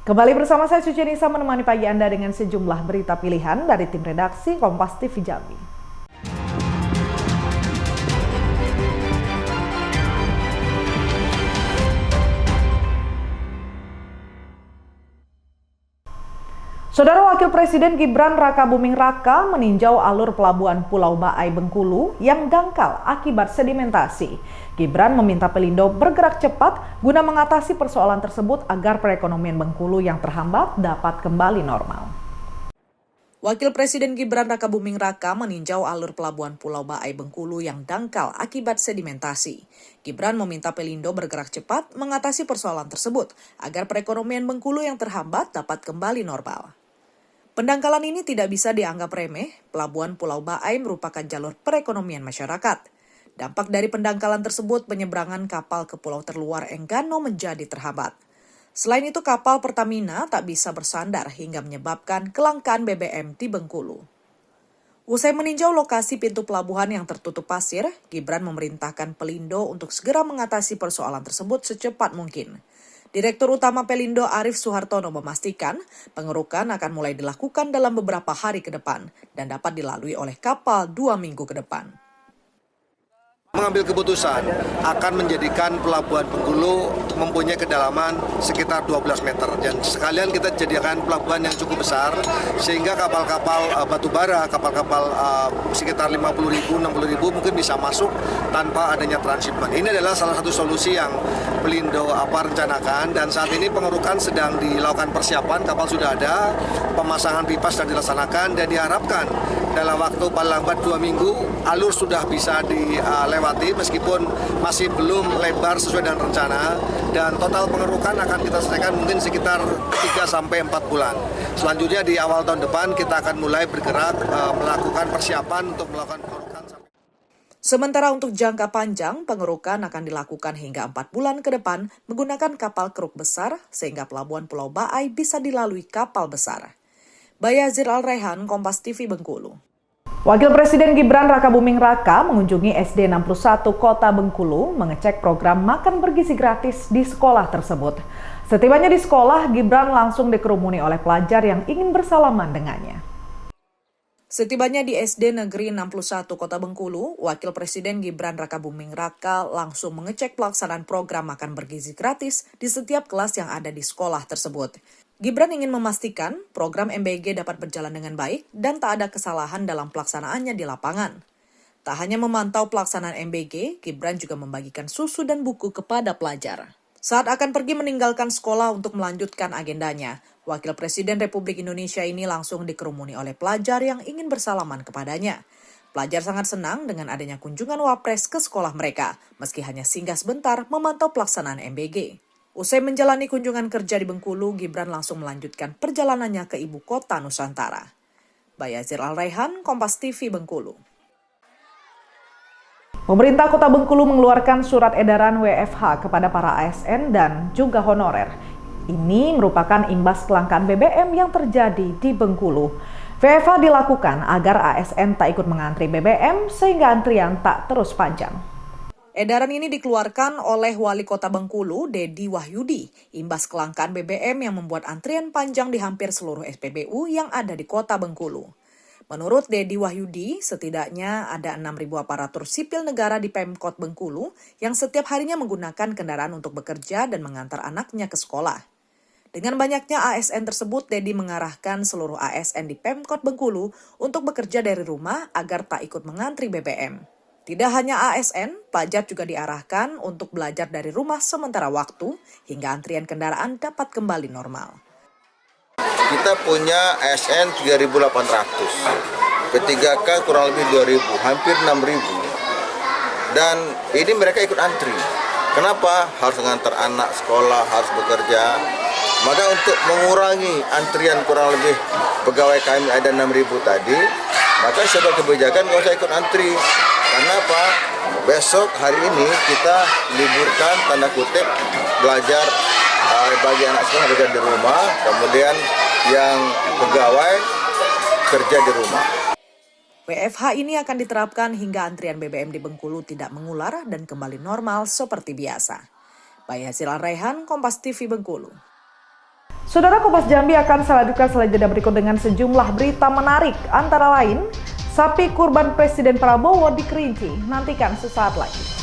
Kembali bersama saya Cuci Nisa menemani pagi Anda dengan sejumlah berita pilihan dari tim redaksi Kompas TV Jambi. Saudara Wakil Presiden Gibran Rakabuming Raka meninjau alur pelabuhan Pulau Baai Bengkulu yang dangkal akibat sedimentasi. Gibran meminta Pelindo bergerak cepat guna mengatasi persoalan tersebut agar perekonomian Bengkulu yang terhambat dapat kembali normal. Wakil Presiden Gibran Rakabuming Raka meninjau alur pelabuhan Pulau Baai Bengkulu yang dangkal akibat sedimentasi. Gibran meminta Pelindo bergerak cepat mengatasi persoalan tersebut agar perekonomian Bengkulu yang terhambat dapat kembali normal. Pendangkalan ini tidak bisa dianggap remeh, pelabuhan Pulau Baai merupakan jalur perekonomian masyarakat. Dampak dari pendangkalan tersebut, penyeberangan kapal ke pulau terluar Enggano menjadi terhambat. Selain itu, kapal Pertamina tak bisa bersandar hingga menyebabkan kelangkaan BBM di Bengkulu. Usai meninjau lokasi pintu pelabuhan yang tertutup pasir, Gibran memerintahkan Pelindo untuk segera mengatasi persoalan tersebut secepat mungkin. Direktur Utama Pelindo Arif Suhartono memastikan pengerukan akan mulai dilakukan dalam beberapa hari ke depan dan dapat dilalui oleh kapal 2 minggu ke depan. Mengambil keputusan akan menjadikan pelabuhan Bengkulu mempunyai kedalaman sekitar 12 meter dan sekalian kita jadikan pelabuhan yang cukup besar sehingga kapal-kapal batubara, kapal-kapal sekitar 50.000, 60.000 mungkin bisa masuk tanpa adanya transshipment. Ini adalah salah satu solusi yang Pelindo rencanakan dan saat ini pengerukan sedang dilakukan persiapan, kapal sudah ada, pemasangan pipa sedang dilaksanakan dan diharapkan dalam waktu paling lambat 2 minggu alur sudah bisa dilewati meskipun masih belum lebar sesuai dengan rencana dan total pengerukan akan kita selesaikan mungkin sekitar 3-4 bulan. Selanjutnya di awal tahun depan kita akan mulai bergerak melakukan persiapan untuk melakukan pengerukan. Sementara untuk jangka panjang, pengerukan akan dilakukan hingga 4 bulan ke depan menggunakan kapal keruk besar sehingga pelabuhan Pulau Baai bisa dilalui kapal besar. Bayazir Al-Rehan, Kompas TV Bengkulu. Wakil Presiden Gibran Rakabuming Raka mengunjungi SD 61 Kota Bengkulu mengecek program makan bergizi gratis di sekolah tersebut. Setibanya di sekolah, Gibran langsung dikerumuni oleh pelajar yang ingin bersalaman dengannya. Setibanya di SD Negeri 61 Kota Bengkulu, Wakil Presiden Gibran Rakabuming Raka langsung mengecek pelaksanaan program makan bergizi gratis di setiap kelas yang ada di sekolah tersebut. Gibran ingin memastikan program MBG dapat berjalan dengan baik dan tak ada kesalahan dalam pelaksanaannya di lapangan. Tak hanya memantau pelaksanaan MBG, Gibran juga membagikan susu dan buku kepada pelajar. Saat akan pergi meninggalkan sekolah untuk melanjutkan agendanya, Wakil Presiden Republik Indonesia ini langsung dikerumuni oleh pelajar yang ingin bersalaman kepadanya. Pelajar sangat senang dengan adanya kunjungan Wapres ke sekolah mereka, meski hanya singgah sebentar memantau pelaksanaan MBG. Usai menjalani kunjungan kerja di Bengkulu, Gibran langsung melanjutkan perjalanannya ke ibu kota Nusantara. Bayazir Al-Rehan, Kompas TV Bengkulu. Pemerintah Kota Bengkulu mengeluarkan surat edaran WFH kepada para ASN dan juga honorer. Ini merupakan imbas kelangkaan BBM yang terjadi di Bengkulu. WFH dilakukan agar ASN tak ikut mengantri BBM sehingga antrian tak terus panjang. Edaran ini dikeluarkan oleh Wali Kota Bengkulu, Dedi Wahyudi, imbas kelangkaan BBM yang membuat antrian panjang di hampir seluruh SPBU yang ada di Kota Bengkulu. Menurut Dedi Wahyudi, setidaknya ada 6.000 aparatur sipil negara di Pemkot Bengkulu yang setiap harinya menggunakan kendaraan untuk bekerja dan mengantar anaknya ke sekolah. Dengan banyaknya ASN tersebut, Dedi mengarahkan seluruh ASN di Pemkot Bengkulu untuk bekerja dari rumah agar tak ikut mengantri BBM. Tidak hanya ASN, pelajar juga diarahkan untuk belajar dari rumah sementara waktu hingga antrian kendaraan dapat kembali normal. Kita punya ASN 3.800, P3K kurang lebih 2.000, hampir 6.000. Dan ini mereka ikut antri. Kenapa? Harus mengantar anak sekolah, harus bekerja. Maka untuk mengurangi antrian kurang lebih pegawai kami ada 6.000 tadi, maka sebuah kebijakan nggak usah ikut antri. Karena apa? Besok hari ini kita liburkan tanda kutip belajar bagi anak sekolah belajar di rumah, kemudian yang pegawai kerja di rumah. WFH ini akan diterapkan hingga antrian BBM di Bengkulu tidak mengular dan kembali normal seperti biasa. Bayazir Al-Rehan, Kompas TV Bengkulu. Saudara, Kompas Jambi akan selanjutnya setelah jeda berikut dengan sejumlah berita menarik, antara lain sapi kurban Presiden Prabowo di Kerinci. Nantikan sesaat lagi.